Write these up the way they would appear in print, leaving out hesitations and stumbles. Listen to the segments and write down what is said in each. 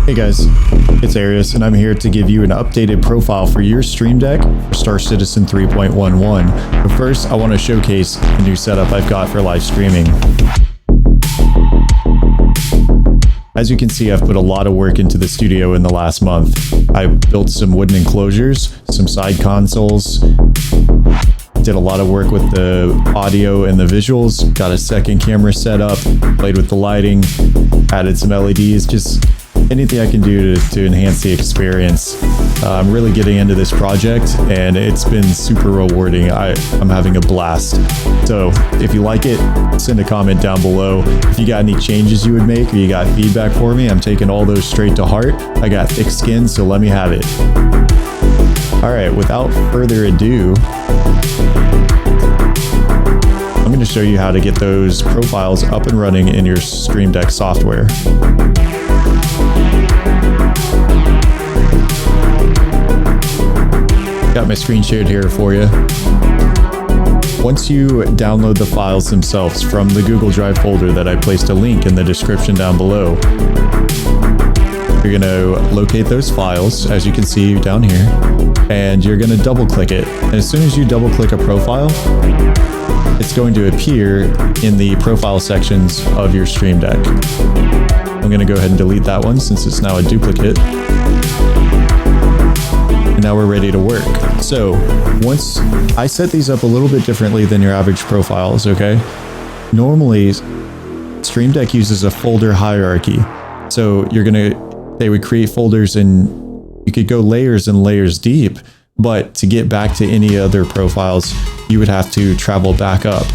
Hey guys, it's Arius, and I'm here to give you an updated profile for your StreamDeck for Starcitizen 3.11. But first, I want to showcase the new setup I've got for live streaming. As you can see, I've put a lot of work into the studio in the last month. I built some wooden enclosures, some side consoles, did a lot of work with the audio and the visuals, got a second camera set up, played with the lighting, added some LEDs, just anything I can do to enhance the experience. I'm really getting into this project and it's been super rewarding. I'm having a blast. So if you like it, send a comment down below. If you got any changes you would make or you got feedback for me, I'm taking all those straight to heart. I got thick skin, so let me have it. All right, without further ado, I'm going to show you how to get those profiles up and running in your StreamDeck software. Got my screen shared here for you. Once you download the files themselves from the Google Drive folder that I placed a link in the description down below, you're going to locate those files, as you can see down here, and you're going to double click it. And as soon as you double click a profile, it's going to appear in the profile sections of your StreamDeck. I'm going to go ahead and delete that one since it's now a duplicate. And now we're ready to work. So once I set these up a little bit differently than your average profiles, okay? Normally, StreamDeck uses a folder hierarchy. So they would create folders and you could go layers and layers deep, but to get back to any other profiles, you would have to travel back up.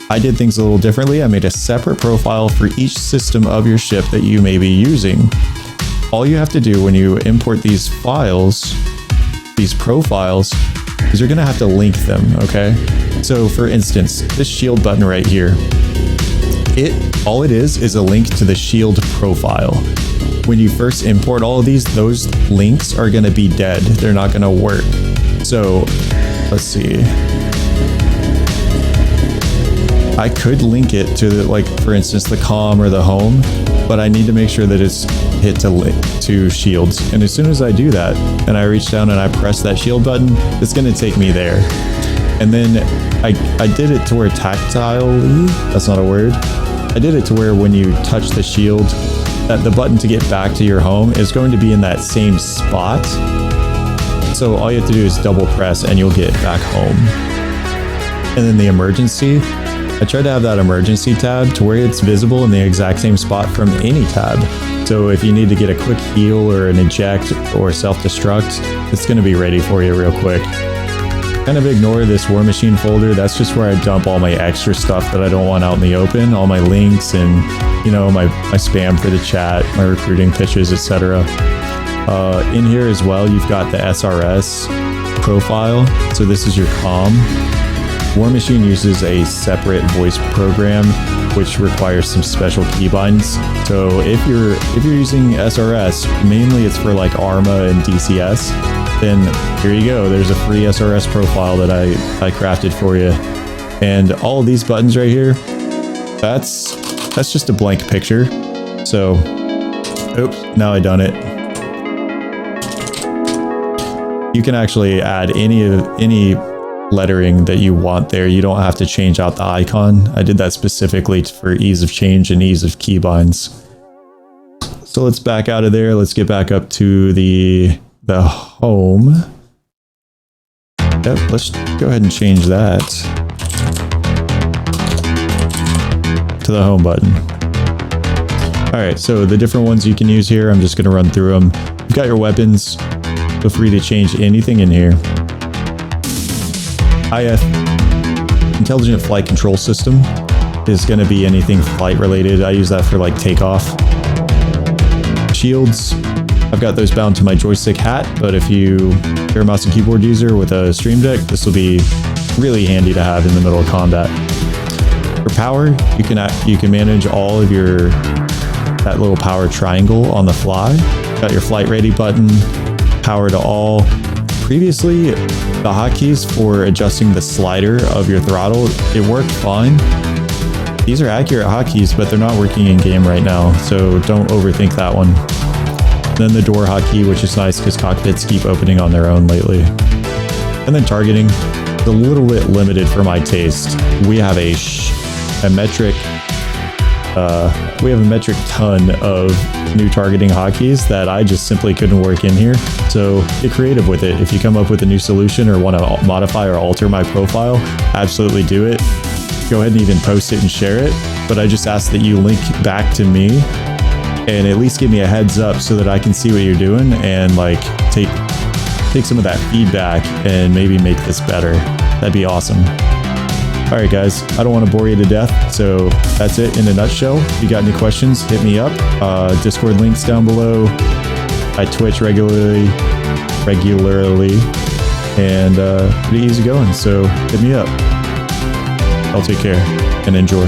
I did things a little differently. I made a separate profile for each system of your ship that you may be using. All you have to do when you import these files, these profiles, is you're going to have to link them, okay? So for instance, this shield button right here, all it is a link to the shield profile. When you first import all of these, those links are going to be dead. They're not going to work. So let's see. I could link it to like, for instance, the comm or the home, but I need to make sure that it's hit to shields. And as soon as I do that, and I reach down and I press that shield button, it's going to take me there. And then I did it to where tactilely, that's not a word. I did it to where when you touch the shield, that the button to get back to your home is going to be in that same spot. So all you have to do is double press and you'll get back home. And then the emergency, I tried to have that emergency tab to where it's visible in the exact same spot from any tab. So if you need to get a quick heal or an eject or self-destruct, it's going to be ready for you real quick. Kind of ignore this VVarMachine folder. That's just where I dump all my extra stuff that I don't want out in the open, all my links and, you know, my spam for the chat, my recruiting pitches, etc. In here as well, you've got the SRS Profile. So this is your comm. VVarMachine uses a separate voice program which requires some special keybinds. So if you're using SRS, mainly it's for like ARMA and DCS, then here you go. There's a free SRS profile that I crafted for you. And all of these buttons right here, that's just a blank picture. So, oops, now I done it. You can actually add any lettering that you want there. You don't have to change out the icon. I did that specifically for ease of change and ease of keybinds. So let's back out of there. Let's get back up to the home. Yep, let's go ahead and change that to the home button. All right, so the different ones you can use here, I'm just going to run through them. You've got your weapons. Feel free to change anything in here. IF, Intelligent Flight Control System, is going to be anything flight related. I use that for like takeoff. Shields, I've got those bound to my joystick hat, but if you're a mouse and keyboard user with a StreamDeck, this will be really handy to have in the middle of combat. For power, you can manage all of that little power triangle on the fly. Got your flight ready button, power to all. Previously, the hotkeys for adjusting the slider of your throttle, it worked fine. These are accurate hotkeys, but they're not working in game right now, so don't overthink that one. Then the door hotkey, which is nice because cockpits keep opening on their own lately. And then targeting is a little bit limited for my taste. We have a metric ton of new targeting hotkeys that I just simply couldn't work in here. So get creative with it. If you come up with a new solution or want to modify or alter my profile, absolutely do it. Go ahead and even post it and share it. But I just ask that you link back to me and at least give me a heads up so that I can see what you're doing and like take some of that feedback and maybe make this better. That'd be awesome. All right, guys, I don't want to bore you to death, so that's it in a nutshell. If you got any questions, hit me up. Discord links down below. I Twitch regularly, and pretty easy going, so hit me up. I'll take care and enjoy.